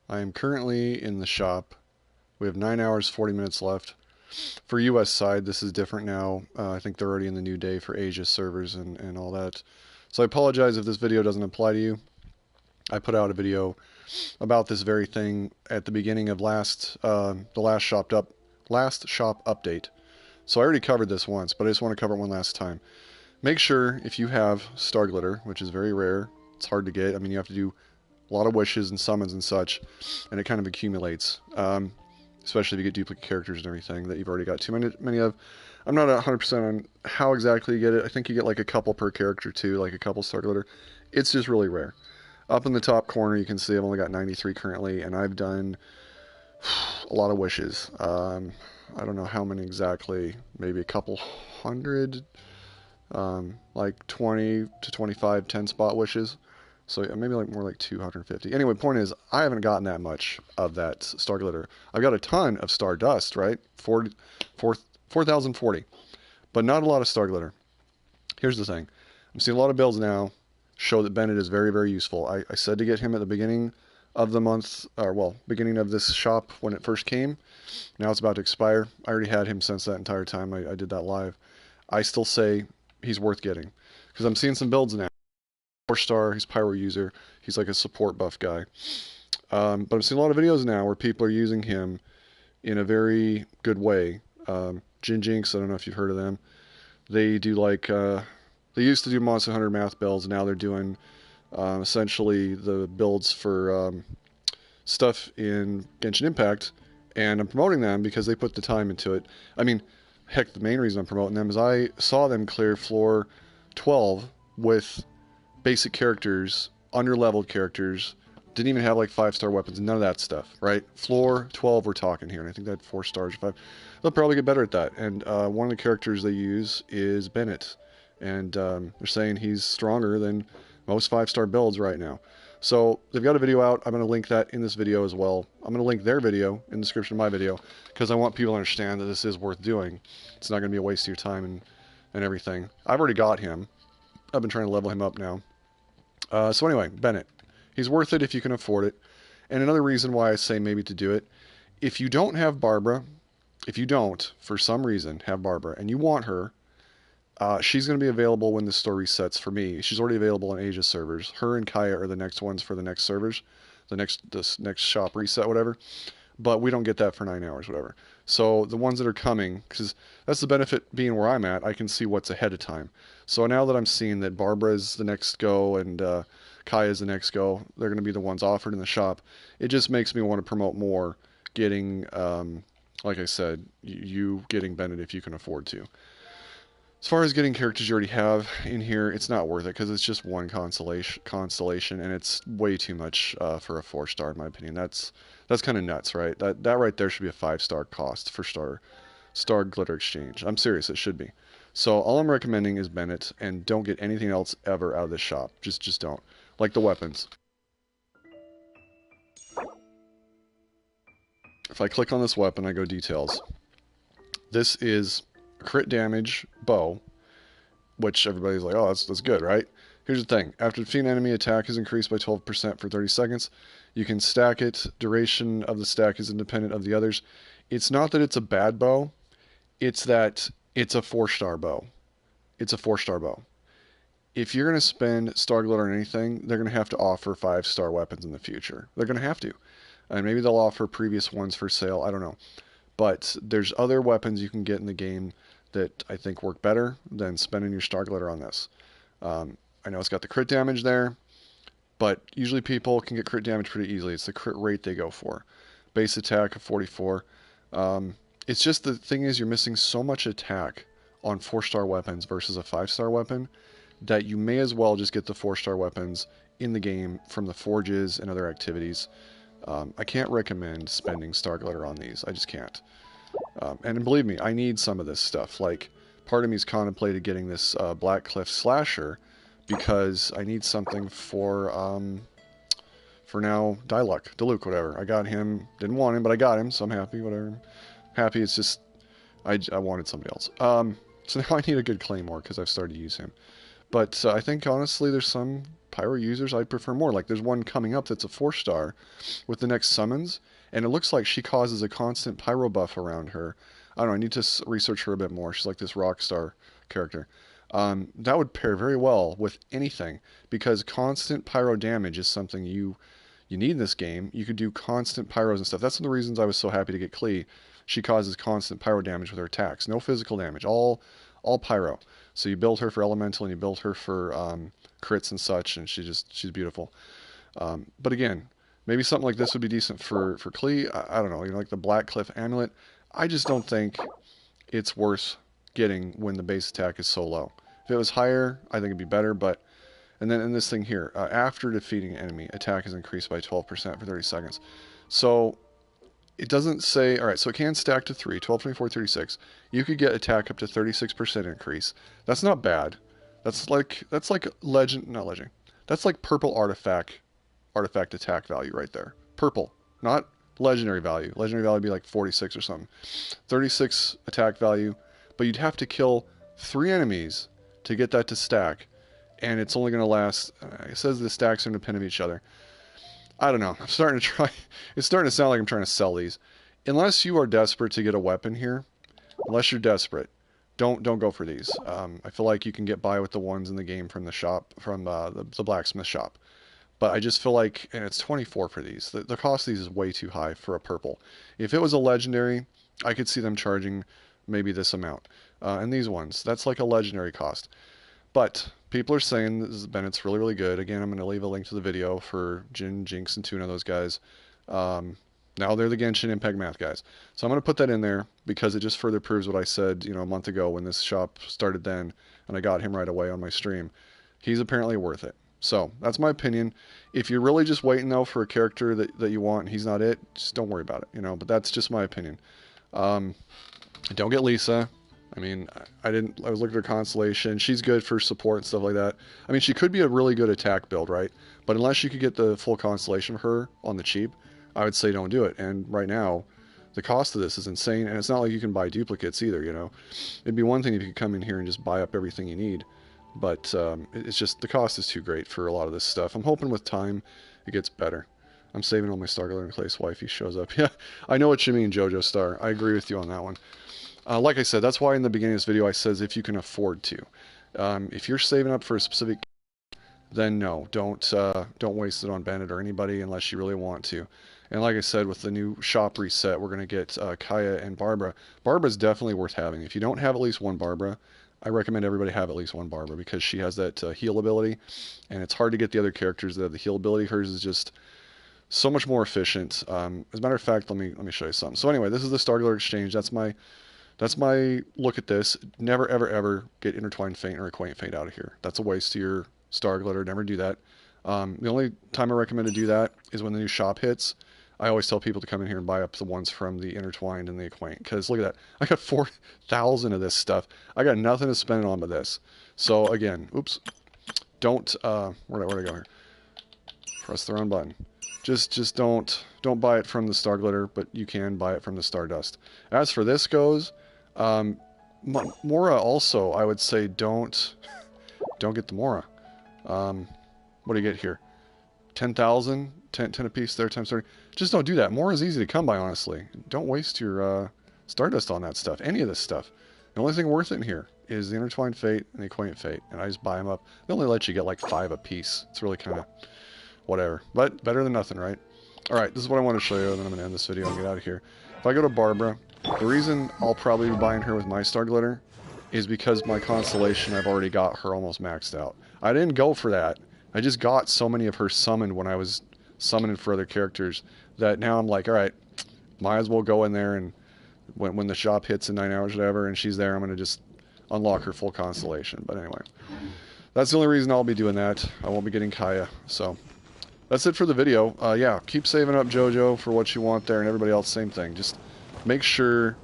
I am currently in the shop. We have 9 hours, 40 minutes left. For US side, this is different now. I think they're already in the new day for Asia servers and all that. So I apologize if this video doesn't apply to you. I put out a video about this very thing at the beginning of the last shop update. So I already covered this once, but I just want to cover it one last time. Make sure if you have Starglitter, which is very rare, it's hard to get. I mean, you have to do a lot of wishes and summons and such, and it kind of accumulates. Especially if you get duplicate characters and everything that you've already got too many of. I'm not 100% on how exactly you get it. I think you get like a couple per character too, like a couple Starglitter. It's just really rare. Up in the top corner, you can see I've only got 93 currently, and I've done a lot of wishes. I don't know how many exactly, maybe a couple hundred, like 20 to 25 10-spot wishes. So maybe like more like 250. Anyway, point is, I haven't gotten that much of that Starglitter. I've got a ton of Stardust, right? 4,040. But not a lot of Starglitter. Here's the thing. I'm seeing a lot of builds now show that Bennett is very, very useful. I said to get him at the beginning of the month, or well, beginning of this shop when it first came. Now it's about to expire. I already had him since that entire time. I did that live. I still say he's worth getting. Because I'm seeing some builds now. 4-star, he's pyro user, he's like a support buff guy. But I'm seeing a lot of videos now where people are using him in a very good way. Jinx, I don't know if you've heard of them. They do like, they used to do Monster Hunter math builds, now they're doing essentially the builds for stuff in Genshin Impact, and I'm promoting them because they put the time into it. I mean, heck, the main reason I'm promoting them is I saw them clear floor 12 with basic characters, under-leveled characters, didn't even have like 5-star weapons, none of that stuff, right? Floor 12 we're talking here, and I think they had 4 stars or 5. They'll probably get better at that, and one of the characters they use is Bennett, and they're saying he's stronger than most 5-star builds right now. So they've got a video out. I'm going to link that in this video as well. I'm going to link their video in the description of my video, because I want people to understand that this is worth doing. It's not going to be a waste of your time and everything. I've already got him. I've been trying to level him up now. So anyway, Bennett. He's worth it if you can afford it. And another reason why I say maybe to do it, if you don't have Barbara, if you don't, for some reason, have Barbara, and you want her, she's going to be available when the store resets for me. She's already available on Asia servers. Her and Kaya are the next ones for the next servers, this next shop reset, whatever. But we don't get that for 9 hours, whatever. So the ones that are coming, because that's the benefit being where I'm at, I can see what's ahead of time. So now that I'm seeing that Barbara's the next go and Kaya's the next go, they're going to be the ones offered in the shop. It just makes me want to promote more getting, like I said, you getting Bennett if you can afford to. As far as getting characters you already have in here, it's not worth it because it's just one constellation, and it's way too much for a 4-star in my opinion. That's kind of nuts, right? That right there should be a 5-star cost for Starglitter exchange. I'm serious, it should be. So all I'm recommending is Bennett, and don't get anything else ever out of this shop. Just don't. Like the weapons. If I click on this weapon, I go details. This is crit damage bow, which everybody's like, oh, that's good, right? Here's the thing. After defeating an enemy, attack is increased by 12% for 30 seconds. You can stack it. Duration of the stack is independent of the others. It's not that it's a bad bow. It's that it's a 4-star bow. It's a 4-star bow. If you're going to spend Starglitter on anything, they're going to have to offer 5-star weapons in the future. They're going to have to. And maybe they'll offer previous ones for sale. I don't know. But there's other weapons you can get in the game that I think work better than spending your Starglitter on this. I know it's got the crit damage there, but usually people can get crit damage pretty easily. It's the crit rate they go for. Base attack of 44. It's just the thing is you're missing so much attack on 4-star weapons versus a 5-star weapon that you may as well just get the 4-star weapons in the game from the forges and other activities. I can't recommend spending Starglitter on these. I just can't. And believe me, I need some of this stuff. Like, part of me's contemplated getting this Black Cliff Slasher because I need something for now, Diluc, whatever. I got him, didn't want him, but I got him, so I'm happy, whatever. Happy, it's just, I wanted somebody else. So now I need a good Claymore because I've started to use him. But I think honestly there's some Pyro users I'd prefer more. Like there's one coming up that's a 4-star with the next summons, and it looks like she causes a constant Pyro buff around her. I don't know, I need to research her a bit more. She's like this rock star character. That would pair very well with anything, because constant Pyro damage is something you need in this game. You could do constant Pyros and stuff. That's one of the reasons I was so happy to get Klee. She causes constant Pyro damage with her attacks. No physical damage, all Pyro. So you build her for elemental and you build her for crits and such, and she's beautiful. But again, maybe something like this would be decent for Klee. I don't know, you know, like the Black Cliff Amulet. I just don't think it's worth getting when the base attack is so low. If it was higher, I think it'd be better, but... And then in this thing here, after defeating an enemy, attack is increased by 12% for 30 seconds. So it doesn't say... Alright, so it can stack to 3, 12, 24, 36. You could get attack up to 36% increase. That's not bad. That's like legend... Not legend. That's like purple artifact attack value right there. Purple. Not legendary value. Legendary value would be like 46 or something. 36 attack value. But you'd have to kill 3 enemies to get that to stack. And it's only going to last... it says the stacks are independent of each other. I don't know. I'm starting to try... It's starting to sound like I'm trying to sell these. Unless you are desperate to get a weapon here, unless you're desperate, don't go for these. I feel like you can get by with the ones in the game from the shop, from the blacksmith shop. But I just feel like... And it's 24 for these. The cost of these is way too high for a purple. If it was a legendary, I could see them charging maybe this amount. And these ones, that's like a legendary cost. But people are saying this Bennett's really, really good. Again, I'm going to leave a link to the video for Jin, Jinx, and Tuna, those guys. Now they're the Genshin Impact Math guys. So I'm going to put that in there because it just further proves what I said, you know, a month ago when this shop started then, and I got him right away on my stream. He's apparently worth it. So that's my opinion. If you're really just waiting, though, for a character that you want and he's not it, just don't worry about it, you know. But that's just my opinion. Don't get Lisa. I mean, I was looking at her constellation. She's good for support and stuff like that. I mean, she could be a really good attack build, right? But unless you could get the full constellation of her on the cheap, I would say don't do it. And right now, the cost of this is insane. And it's not like you can buy duplicates either, you know. It'd be one thing if you could come in here and just buy up everything you need. But it's just, the cost is too great for a lot of this stuff. I'm hoping with time it gets better. I'm saving all my Starglitter in case wifey shows up. Yeah, I know what you mean, Jojo Star. I agree with you on that one. Like I said, that's why in the beginning of this video I says if you can afford to. If you're saving up for a specific, then no, don't waste it on Bennett or anybody unless you really want to. And like I said, with the new shop reset, we're going to get Kaya and Barbara. Barbara's definitely worth having. If you don't have at least one Barbara, I recommend everybody have at least one Barbara because she has that heal ability, and it's hard to get the other characters that have the heal ability. Hers is just so much more efficient. As a matter of fact, let me show you something. So anyway, this is the Starglitter exchange. That's my look at this. Never, ever, ever get Intertwined Feint or Acquaint Feint out of here. That's a waste of your Starglitter. Never do that. The only time I recommend to do that is when the new shop hits. I always tell people to come in here and buy up the ones from the Intertwined and the Acquaint. Because look at that. I got 4,000 of this stuff. I got nothing to spend on but this. So again, oops. Don't, where'd I go here? Press the wrong button. Just don't buy it from the Starglitter, but you can buy it from the Stardust. As for this goes... Mora also, I would say don't get the Mora. What do you get here? 10,000? 10 a piece there times 30. Just don't do that. Mora is easy to come by, honestly. Don't waste your Stardust on that stuff. Any of this stuff. The only thing worth it in here is the Intertwined Fate and the Acquaint Fate. And I just buy them up. They only let you get like 5 a piece. It's really kind of whatever. But better than nothing, right? Alright, this is what I want to show you, and then I'm going to end this video and get out of here. If I go to Barbara... The reason I'll probably be buying her with my Starglitter is because my constellation, I've already got her almost maxed out. I didn't go for that. I just got so many of her summoned when I was summoning for other characters that now I'm like, alright, might as well go in there and when the shop hits in 9 hours or whatever and she's there, I'm going to just unlock her full constellation. But anyway, that's the only reason I'll be doing that. I won't be getting Kaya. So that's it for the video. Yeah, keep saving up JoJo for what you want there, and everybody else, same thing. Just make sure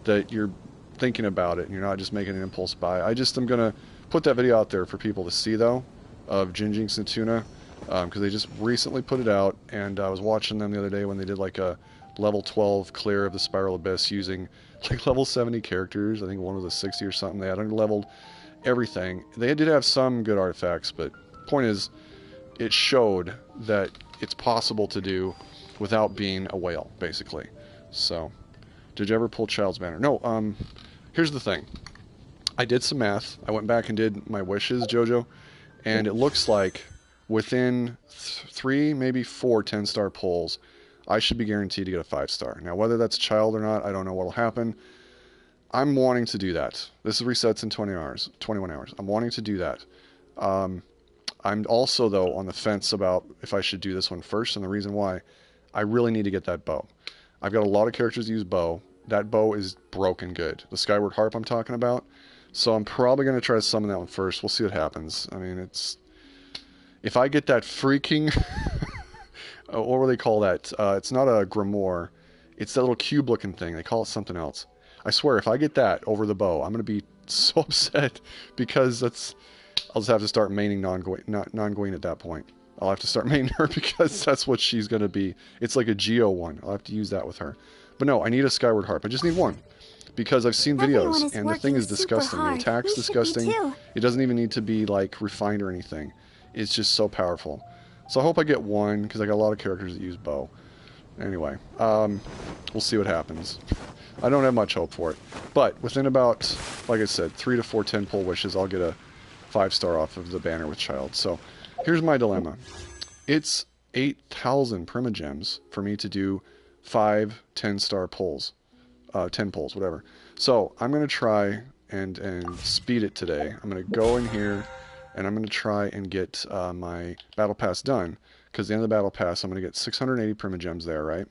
that you're thinking about it and you're not just making an impulse buy. I just am going to put that video out there for people to see, though, of Jin, Jinx, and Tuna, because they just recently put it out, and I was watching them the other day when they did like a level 12 clear of the Spiral Abyss using like level 70 characters. I think one was a 60 or something they had under-leveled, everything. They did have some good artifacts, but point is, it showed that it's possible to do without being a whale, basically. So, did you ever pull Child's Banner? No, here's the thing. I did some math. I went back and did my wishes, Jojo, and it looks like within 3, maybe 4 10-star pulls, I should be guaranteed to get a 5-star. Now, whether that's Child or not, I don't know what will happen. I'm wanting to do that. This resets in 21 hours. I'm wanting to do that. I'm also, though, on the fence about if I should do this one first, and the reason why, I really need to get that bow. I've got a lot of characters that use bow. That bow is broken good. The Skyward Harp I'm talking about. So I'm probably going to try to summon that one first. We'll see what happens. I mean, it's... If I get that freaking... what do they call that? It's not a grimoire. It's that little cube-looking thing. They call it something else. I swear, if I get that over the bow, I'm going to be so upset because that's... I'll just have to start maining non-Gwen at that point. I'll have to start maining her because that's what she's going to be. It's like a Geo one. I'll have to use that with her. But no, I need a Skyward Harp. I just need one. Because I've seen videos, and the thing is disgusting. The attack's disgusting. It doesn't even need to be, like, refined or anything. It's just so powerful. So I hope I get one, because I got a lot of characters that use bow. Anyway, we'll see what happens. I don't have much hope for it. But within about, like I said, 3 to 4 10-pull wishes, I'll get a 5-star off of the banner with Child. So here's my dilemma. It's 8,000 Primogems for me to do 5 10-star pulls. 10 pulls, whatever. So I'm going to try and speed it today. I'm going to go in here and I'm going to try and get my battle pass done, because at the end of the battle pass I'm going to get 680 Primogems there, right?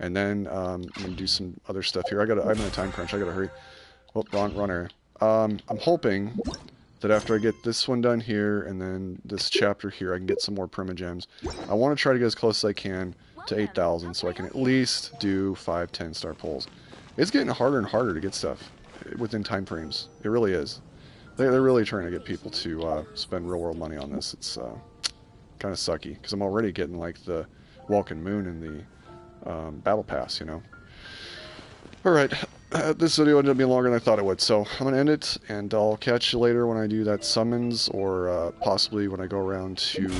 And then I'm going to do some other stuff here. I'm in a time crunch. I got to hurry. Oh, wrong area. I'm hoping that after I get this one done here and then this chapter here, I can get some more Primogems. I want to try to get as close as I can to 8,000 so I can at least do 5 10-star pulls. It's getting harder and harder to get stuff within time frames. It really is. They're really trying to get people to spend real-world money on this. It's kind of sucky, because I'm already getting, like, the Welkin Moon in the Battle Pass, you know. Alright, this video ended up being longer than I thought it would, so I'm going to end it, and I'll catch you later when I do that summons, or possibly when I go around to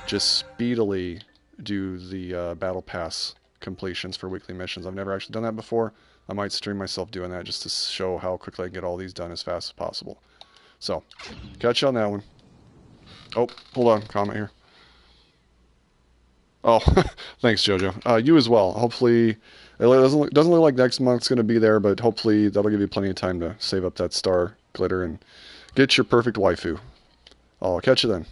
just speedily do the Battle Pass completions for weekly missions. I've never actually done that before. I might stream myself doing that just to show how quickly I can get all these done as fast as possible. So, catch you on that one. Oh, hold on, comment here. Oh, thanks, Jojo. You as well. Hopefully, it doesn't look like next month's going to be there, but hopefully that'll give you plenty of time to save up that Starglitter and get your perfect waifu. I'll catch you then.